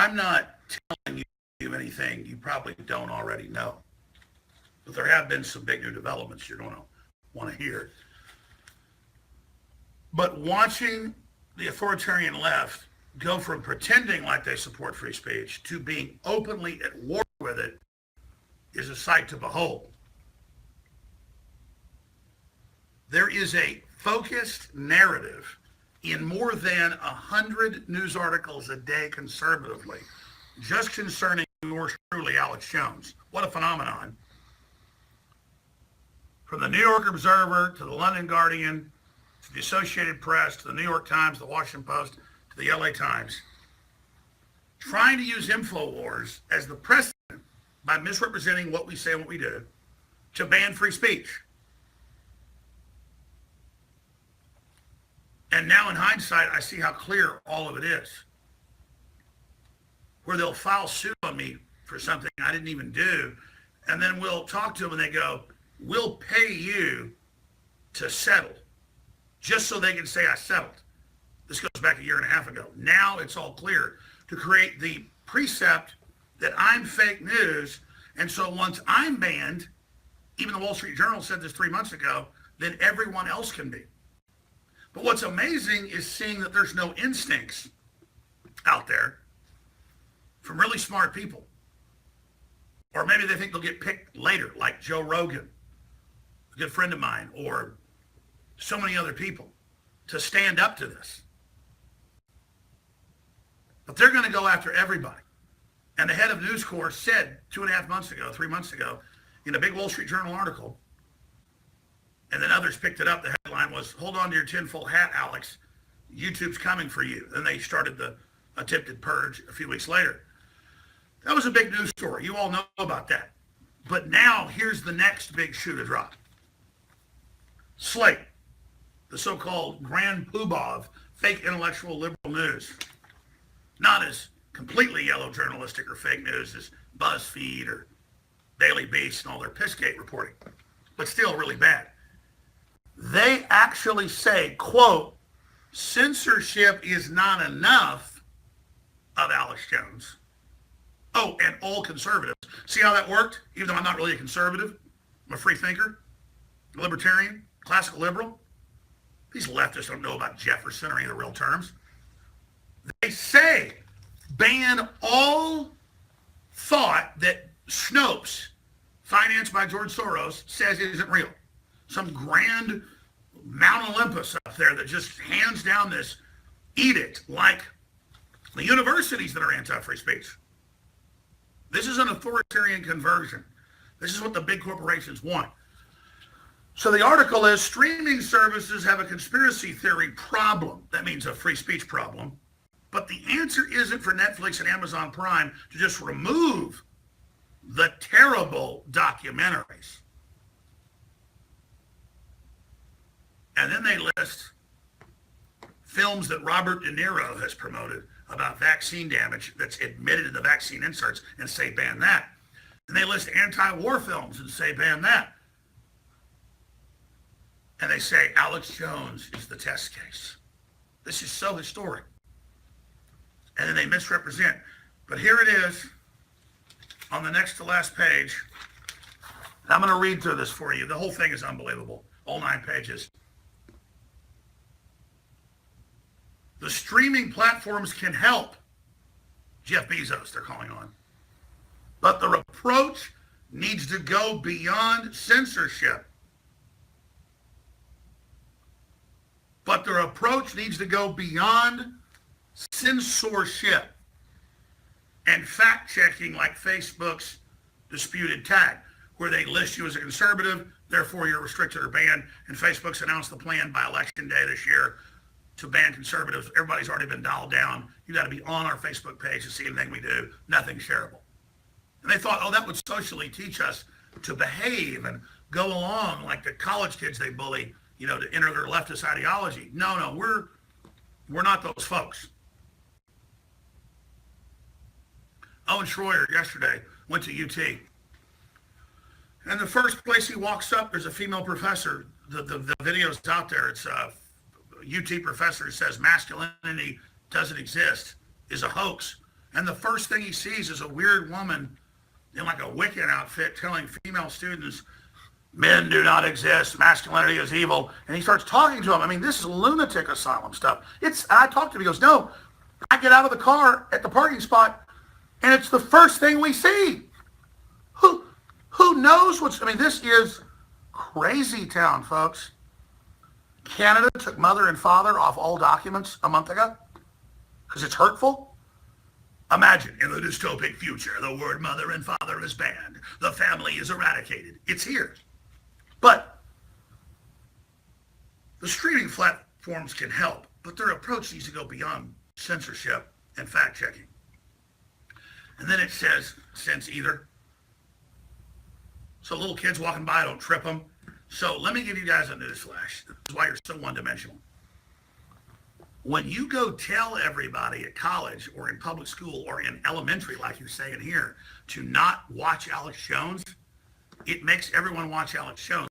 I'm not telling you anything you probably don't already know, but there have been some big new developments you're going to want to hear. But watching the authoritarian left go from pretending like they support free speech to being openly at war with it is a sight to behold. There is a focused narrative in more than 100 news articles a day conservatively, just concerning yours truly, Alex Jones. What a phenomenon. From the New York Observer to the London Guardian, to the Associated Press, to the New York Times, the Washington Post, to the LA Times, trying to use InfoWars as the precedent by misrepresenting what we say and what we do to ban free speech. And now in hindsight, I see how clear all of it is. Where they'll file suit on me for something I didn't even do, and then we'll talk to them and they go, we'll pay you to settle, just so they can say I settled. This goes back a year and a half ago. Now it's all clear to create the precept that I'm fake news, and so once I'm banned, even the Wall Street Journal said this 3 months ago, then everyone else can be. But what's amazing is seeing that there's no instincts out there from really smart people. Or maybe they think they'll get picked later, like Joe Rogan, a good friend of mine, or so many other people, to stand up to this. But they're going to go after everybody. And the head of News Corps said 2.5 months ago, 3 months ago, in a big Wall Street Journal article, and then others picked it up, the headline was, hold on to your tinfoil hat, Alex. YouTube's coming for you. Then they started the attempted purge a few weeks later. That was a big news story. You all know about that. But now here's the next big shoe to drop. Slate, the so-called grand poobah of fake intellectual liberal news. Not as completely yellow journalistic or fake news as BuzzFeed or Daily Beast and all their pissgate reporting, but still really bad. They actually say, quote, censorship is not enough of Alex Jones. Oh, and all conservatives. See how that worked? Even though I'm not really a conservative, I'm a free thinker, a libertarian, classical liberal. These leftists don't know about Jefferson or any of the real terms. They say ban all thought that Snopes, financed by George Soros, says it isn't real. Some grand Mount Olympus up there that just hands down this edict, like the universities that are anti-free speech. This is an authoritarian conversion. This is what the big corporations want. So the article is, streaming services have a conspiracy theory problem. That means a free speech problem. But the answer isn't for Netflix and Amazon Prime to just remove the terrible documentaries. And then they list films that Robert De Niro has promoted about vaccine damage that's admitted in the vaccine inserts and say ban that. And they list anti-war films and say ban that. And they say Alex Jones is the test case. This is so historic. And then they misrepresent. But here it is on the next to last page. I'm going to read through this for you. The whole thing is unbelievable. All 9 pages. The streaming platforms can help. Jeff Bezos, they're calling on. But the approach needs to go beyond censorship. But their approach needs to go beyond censorship and fact-checking like Facebook's disputed tag, where they list you as a conservative, therefore you're restricted or banned, and Facebook's announced the plan by election day this year to ban conservatives. Everybody's already been dialed down. You got to be on our Facebook page to see anything we do. Nothing shareable. And they thought, oh, that would socially teach us to behave and go along like the college kids they bully, you know, to enter their leftist ideology. No, we're not those folks. Owen Schroyer yesterday went to UT. And the first place he walks up, there's a female professor. The video's out there. It's a UT professor who says masculinity doesn't exist, is a hoax. And the first thing he sees is a weird woman in like a Wiccan outfit telling female students, men do not exist, masculinity is evil. And he starts talking to them. I mean, this is lunatic asylum stuff. I talked to him, he goes, no, I get out of the car at the parking spot and it's the first thing we see. Who knows I mean, this is crazy town, folks. Canada took mother and father off all documents a month ago because it's hurtful. Imagine in the dystopic future, the word mother and father is banned. The family is eradicated. It's here. But the streaming platforms can help, but their approach needs to go beyond censorship and fact-checking. And then it says, sense either. So little kids walking by, don't trip them. So let me give you guys a newsflash. This is why you're so one-dimensional. When you go tell everybody at college or in public school or in elementary, like you're saying here, to not watch Alex Jones, it makes everyone watch Alex Jones.